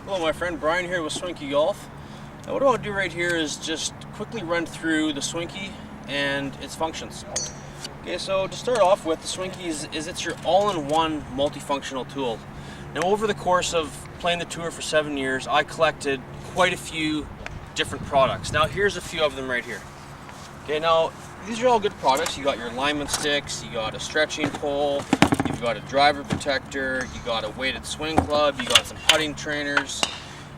Hello, my friend Brian here with Swinkey Golf. Now what I want to do right here is just quickly run through the Swinkey and its functions. Okay, so to start off with, the Swinkey is it's your all-in-one multifunctional tool. Now over the course of playing the tour for 7 years, I collected quite a few different products. Now here's a few of them right here. Okay, now these are all good products. You got your alignment sticks, you got a stretching pole, you've got a driver protector, you got a weighted swing club, you got some putting trainers,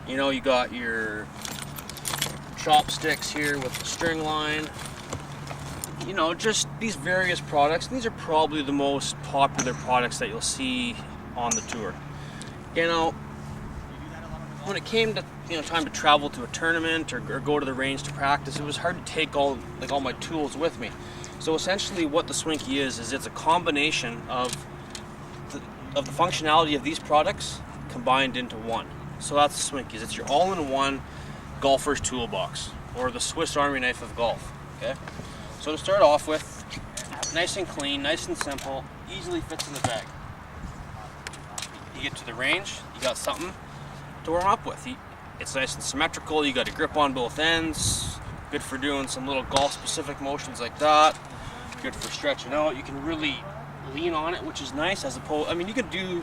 you know, you got your chopsticks here with the string line. You know, just these various products. These are probably the most popular products that you'll see on the tour. You know, when it came to time to travel to a tournament or go to the range to practice, it was hard to take all my tools with me. So essentially, what the Swinkey is it's a combination of the functionality of these products combined into one. So that's the Swinkey. It's your all-in-one golfer's toolbox, or the Swiss Army knife of golf. Okay. So to start off with, nice and clean, nice and simple, easily fits in the bag. You get to the range, you got something to warm up with. It's nice and symmetrical, you got a grip on both ends, good for doing some little golf specific motions like that, good for stretching out. You can really lean on it, which is nice, as opposed, I mean, you can do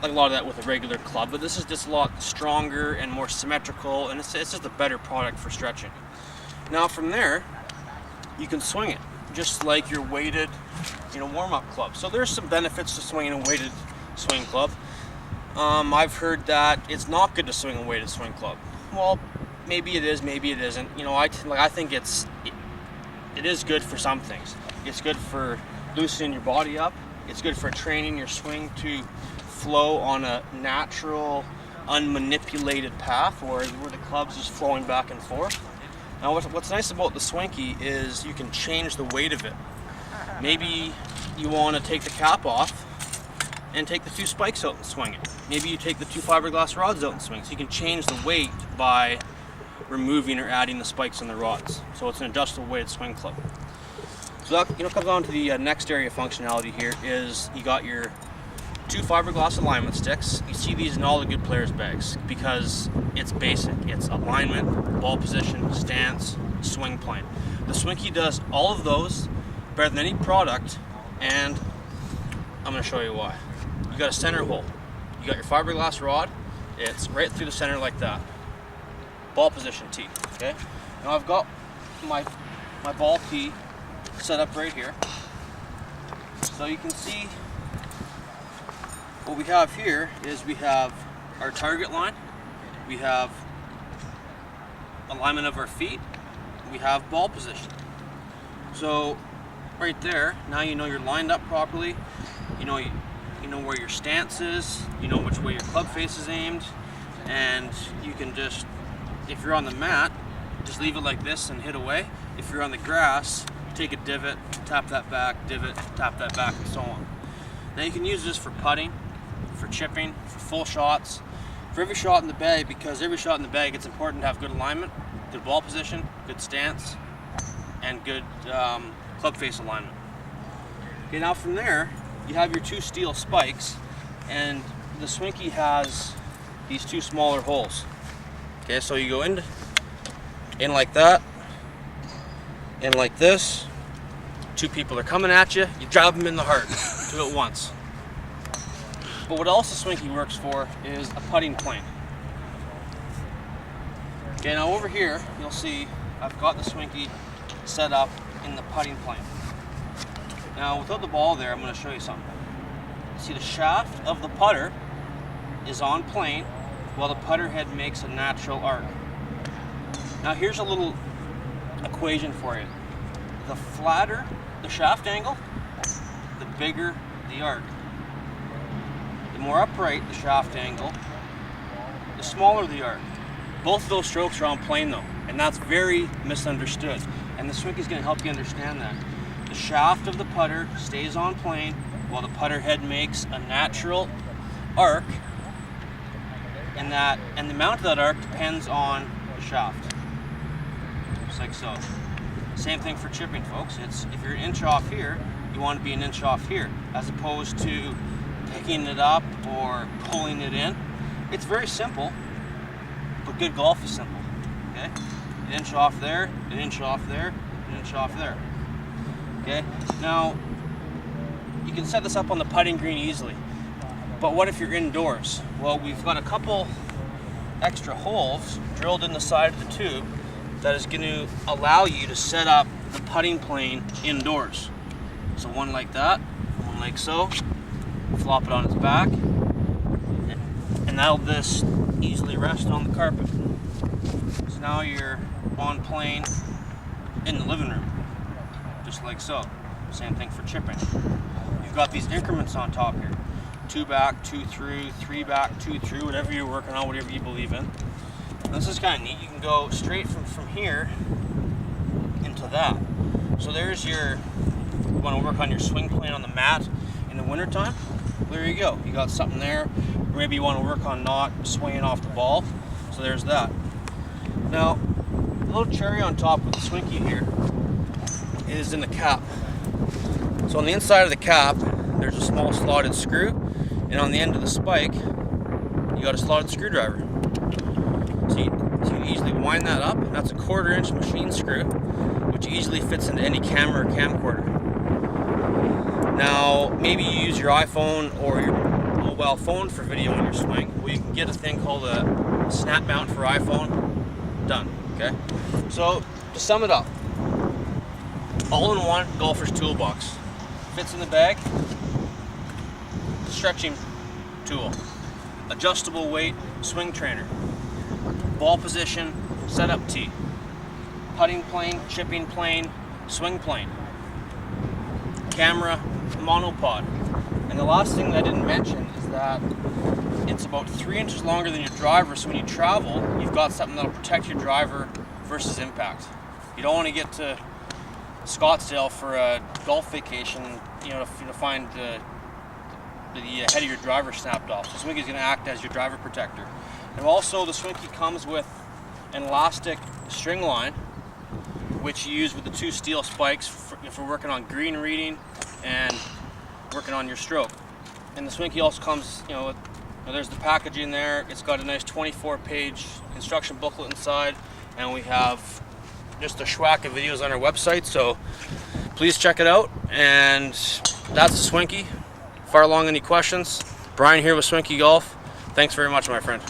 like a lot of that with a regular club, but this is just a lot stronger and more symmetrical, and it's just a better product for stretching. Now from there, you can swing it just like your weighted, warm-up club. So there's some benefits to swinging a weighted swing club. I've heard that it's not good to swing a weighted swing club. Well, maybe it is, maybe it isn't. I think it is good for some things. It's good for loosening your body up. It's good for training your swing to flow on a natural, unmanipulated path where the club's just flowing back and forth. Now what's nice about the Swinkey is you can change the weight of it. Maybe you want to take the cap off and take the 2 spikes out and swing it. Maybe you take the 2 fiberglass rods out and swing. So you can change the weight by removing or adding the spikes and the rods. So it's an adjustable weighted swing club. So that comes on to the next area of functionality here is you got your 2 fiberglass alignment sticks. You see these in all the good players' bags because it's basic. It's alignment, ball position, stance, swing plane. The Swinkey does all of those better than any product, and I'm going to show you why. You got a center hole. You got your fiberglass rod. It's right through the center like that. Ball position tee. Okay. Now I've got my ball tee set up right here, so you can see what we have here is we have our target line, we have alignment of our feet, we have ball position. So right there, now you know you're lined up properly, you know where your stance is, you know which way your club face is aimed, and you can just, if you're on the mat, just leave it like this and hit away. If you're on the grass, take a divot, tap that back, divot, tap that back, and so on. Now you can use this for putting, for chipping, for full shots, for every shot in the bag, because every shot in the bag it's important to have good alignment, good ball position, good stance, and good club face alignment. Okay, now from there you have your 2 steel spikes, and the Swinkey has these 2 smaller holes. Okay, so you go in like that, in like this. 2 people are coming at you, you drive them in the heart. Do it once. But what else the Swinkey works for is a putting plane. Okay, now over here, you'll see I've got the Swinkey set up in the putting plane. Now, without the ball there, I'm going to show you something. See, the shaft of the putter is on plane, while the putter head makes a natural arc. Now, here's a little equation for you. The flatter the shaft angle, the bigger the arc. The more upright the shaft angle, the smaller the arc. Both of those strokes are on plane though, and that's very misunderstood. And the Swinkey is going to help you understand that. The shaft of the putter stays on plane while the putter head makes a natural arc, and the amount of that arc depends on the shaft. Just like so. Same thing for chipping, folks. It's if you're an inch off here, you want to be an inch off here, as opposed to picking it up or pulling it in. It's very simple, but good golf is simple. Okay, an inch off there, an inch off there, an inch off there. Okay, now you can set this up on the putting green easily, but what if you're indoors? Well, we've got a couple extra holes drilled in the side of the tube that is going to allow you to set up the putting plane indoors. So one like that, one like so, flop it on its back, and that'll just easily rest on the carpet. So now you're on plane in the living room, just like so. Same thing for chipping. You've got these increments on top here. 2 back, 2 through, 3 back, 2 through, whatever you're working on, whatever you believe in. And this is kind of neat. You can go straight from here into that. So there's your, you want to work on your swing plane on the mat in the wintertime. There you go. You got something there. Or maybe you want to work on not swinging off the ball. So there's that. Now, a little cherry on top with the Swinkey here is in the cap. So on the inside of the cap, there's a small slotted screw, and on the end of the spike, you got a slotted screwdriver. So you can easily wind that up. That's a 1/4 inch machine screw, which easily fits into any camera or camcorder. Now, maybe you use your iPhone or your mobile phone for video on your swing. Well, you can get a thing called a snap mount for iPhone. Done. Okay. So to sum it up, all-in-one golfer's toolbox. Fits in the bag. Stretching tool, adjustable weight swing trainer, ball position, setup tee, putting plane, chipping plane, swing plane, camera, monopod. And the last thing that I didn't mention is that it's about 3 inches longer than your driver, so when you travel, you've got something that'll protect your driver versus impact. You don't want to get to Scottsdale for a golf vacation, you know, to find the head of your driver snapped off. So Swinkey is going to act as your driver protector. And also the Swinkey comes with an elastic string line, which you use with the 2 steel spikes if we're working on green reading and working on your stroke. And the Swinkey also comes, you know, there's the packaging there. It's got a nice 24-page instruction booklet inside, and we have just a schwack of videos on our website, so please check it out. And that's the Swinkey. Far along any questions? Brian here with Swinkey Golf. Thanks very much, my friend.